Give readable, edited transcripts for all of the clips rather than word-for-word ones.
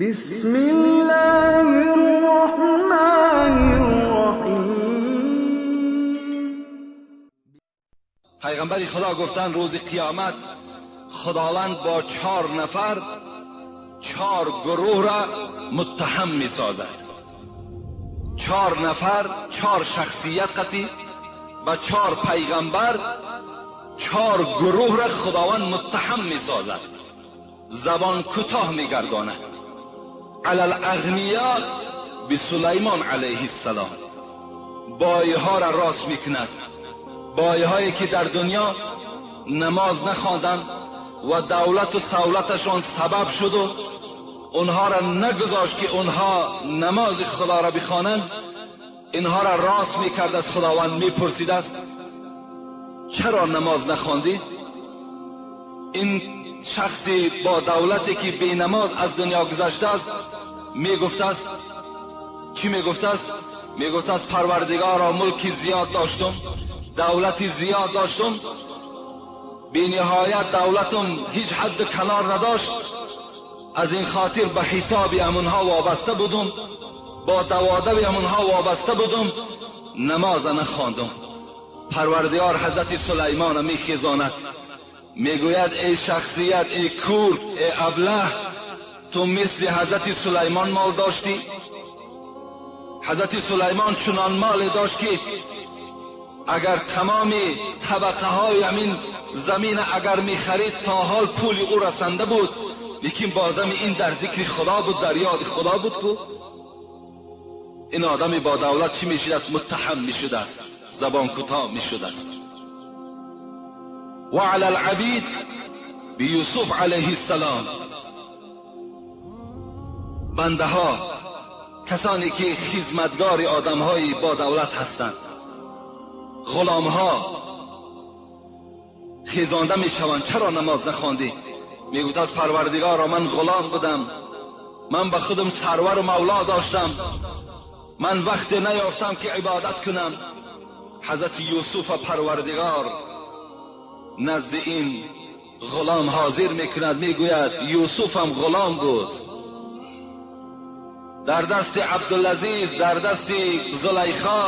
بسم الله الرحمن الرحیم. پیغمبر خدا گفتن روز قیامت خداوند با 4 نفر 4 گروه را متهم می سازد. 4 نفر 4 شخصیت قطعی و 4 پیغمبر 4 گروه را خداوند متهم می سازد، زبان کوتاه می گرداند. علی الاغنیاء بسلیمان علیه السلام، بایها را راست میکند، بایهایی که در دنیا نماز نخواندند و دولت و سولتشان سبب شد و اونها را نگذاشت که اونها نماز خدا را بخوانند، اینها را راست میکرد. از خداوند میپرسید است چرا نماز نخواندی؟ این شخصی با دولتی که بی نماز از دنیا گذشته است میگفت است چی میگفت است؟ میگفت است پروردگارا ملکی زیاد داشتم، دولتی زیاد داشتم، بی نهایت دولتم هیچ حد کنار نداشت، از این خاطر به حساب امونها وابسته بودم، با دوادب امونها وابسته بودم، نماز نخواندم. پروردگار حضرت سلیمان میخیزاند، میگوید ای شخصیت، ای کور، ای ابله، تو مثل حضرت سلیمان مال داشتی؟ حضرت سلیمان چنان مال داشت که اگر تمام طبقه های همین زمین اگر میخرید تا حال پول او رسنده بود، لیکن بازم این در ذکر خدا بود، در یاد خدا بود که این آدمی با دولت چی میشد است؟ متهم میشد است، زبان کوتاه میشد است. و علی العبید بیوسف علیه السلام، بنده ها، کسانی که خدمتگار آدم های با دولت هستند، غلام ها خیزانده می شوند چرا نماز نخواندی؟ میگوید از پروردگارا من غلام بودم، من به خودم سرور و مولا داشتم، من وقت نیافتم که عبادت کنم. حضرت یوسف پروردگار نزد این غلام حاضر میکند، میگوید یوسف هم غلام بود، در دست عبدالعزیز، در دست زلیخا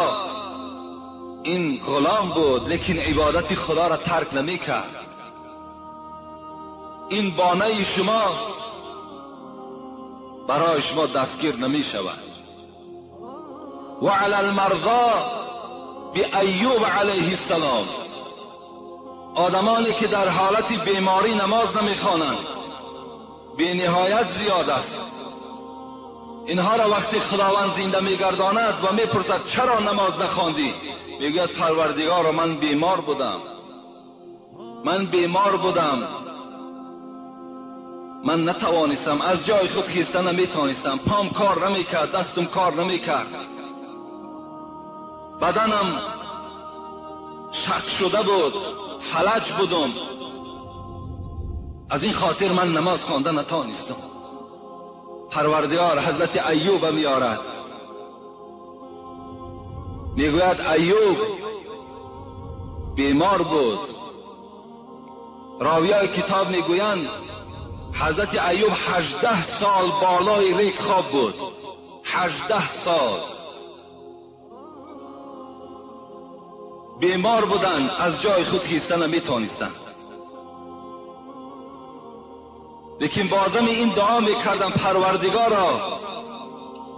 این غلام بود، لیکن عبادت خدا را ترک نمیکرد. این بانه شما برای شما دستگیر نمی شود. و علی المرضى بی ایوب علیه السلام، آدمانی که در حالت بیماری نماز نمیخوانند بی نهایت زیاد است. اینها را وقتی خداوند زنده میگرداند و میپرسد چرا نماز نخواندی؟ میگوید پروردگارا من بیمار بودم، من بیمار بودم، من نتوانستم، از جای خود خیسته نمیتوانستم، پام کار نمیکرد، دستم کار نمیکرد، بدنم شق شده بود، فلج بودم، از این خاطر من نماز خوانده نتوانستم. پروردگار حضرت ایوب میارد، میگوید ایوب بیمار بود. راویای کتاب میگویند حضرت ایوب 18 سال بالای ریگ خواب بود، 18 سال بیمار بودند، از جای خود خیسته نمیتوانستند، لیکن بازم این دعا میکردم پروردگارا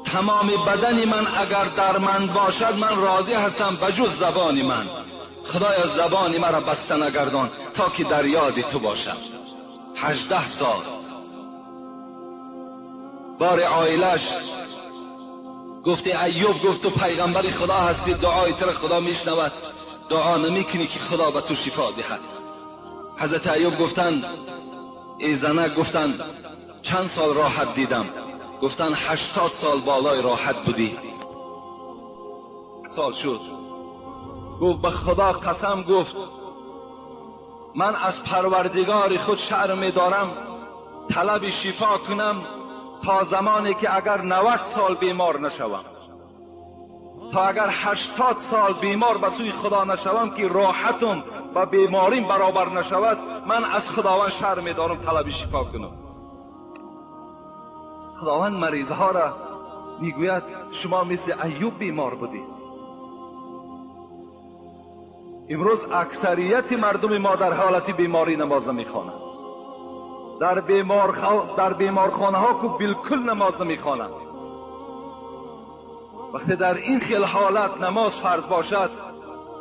تمام بدن من اگر درمند باشد من راضی هستم بجز زبان من، خدایا زبان مرا بسته نگردان تا که در یاد تو باشم. 18 سال بار عائلش گفته ایوب گفت تو پیغمبر خدا هستی، دعای تو خدا میشنود، دعا نمیکنی که خدا به تو شفا دهد. حضرت ایوب گفتند ای زنک، گفتند چند سال راحت دیدم؟ گفتند 80 سال بالای راحت بودی. سال شد. گفت به خدا قسم، گفت من از پروردگار خود شرم دارم طلب شفا کنم تا زمانی که اگر 90 سال بیمار نشوم، تا اگر 80 سال بیمار به سوی خدا نشوم که راحتم و بیماریم برابر نشود، من از خداوند شرم دارم طلب شفا کنم. خداوند مریضها را میگوید شما مثل ایوب بیمار بودید. امروز اکثریت مردم ما در حالت بیماری نماز نمیخوانند. در بیمارخانه ها که بالکل نماز نمیخوانند. وقتی در این خیل حالت نماز فرض باشد،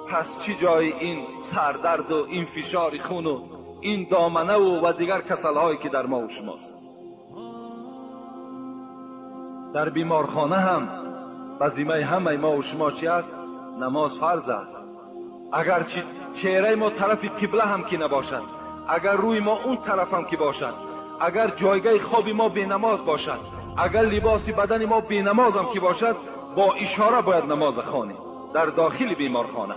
پس چی جای این سردرد و این فشار خون و این دامنه و دیگر کسل هایی که در ما و شماست. در بیمارخانه هم وظیفه همه ما و شما چی است؟ نماز فرض است. اگر چهره ما طرف قبله هم که نباشد، اگر روی ما اون طرف هم که باشد، اگر جایگاه خواب ما بی نماز باشد، اگر لباس بدن ما بی نماز هم که باشد، با اشاره باید نماز خوانیم در داخل بیمارخانه.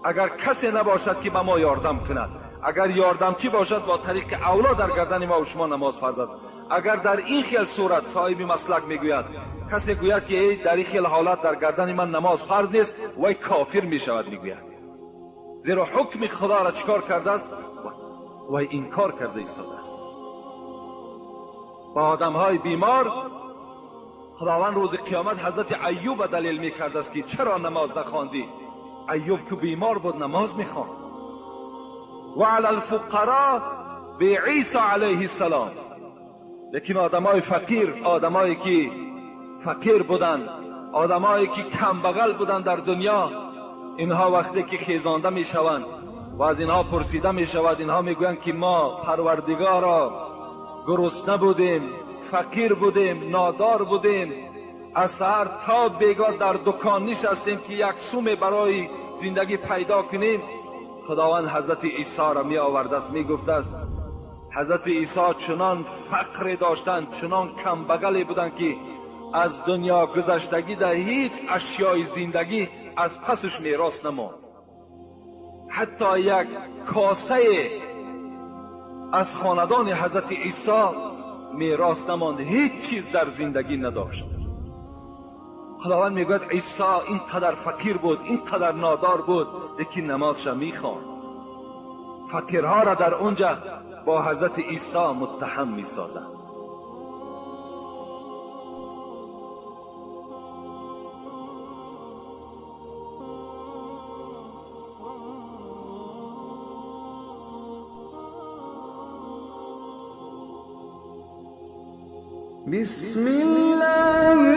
اگر کسی نباشد که به ما یاردم کند، اگر یاردمچی باشد با طریق اولا در گردن ما و شما نماز فرض است. اگر در این خیل صورت صاحب مسلک میگوید، کسی گوید که در این خیل حالت در گردن من نماز فرض نیست، وای کافر میشود میگوید، زیرا حکم خدا را چیکار کرده است و انکار کرده ایستاده است. با آدم های بیمار خداوند روز قیامت حضرت ایوب دلیل میکرده است که چرا نماز نخواندی؟ ایوب که بیمار بود نماز میخواند. و علی الفقراء به عیسی علیه السلام. لیکن آدمای فقیر، آدمایی که فقیر بودند، آدمایی که کم بغل بودند در دنیا، اینها وقتی که خیزانده میشوند و از اینها پرسیده میشود، اینها میگویند که ما پروردگارا گرسنه بودیم، فقیر بودیم، نادار بودیم، از سحر تا بیگاه در دکان نشستیم که یک سوم برای زندگی پیدا کنیم. خداوند حضرت عیسی را می آورده است، می گفته است حضرت عیسی چنان فقر داشتند، چنان کم بغلی بودند که از دنیا گذشتگی در هیچ اشیای زندگی از پسش میراث نماند. حتی یک کاسه از خاندان حضرت عیسی میراث نماند، هیچ چیز در زندگی نداشت. خداوند میگوید عیسی اینقدر فقیر بود، اینقدر نادار بود، لیکن نمازش میخواند. فقیرها را در اونجا با حضرت عیسی متهم میسازند. بسم الله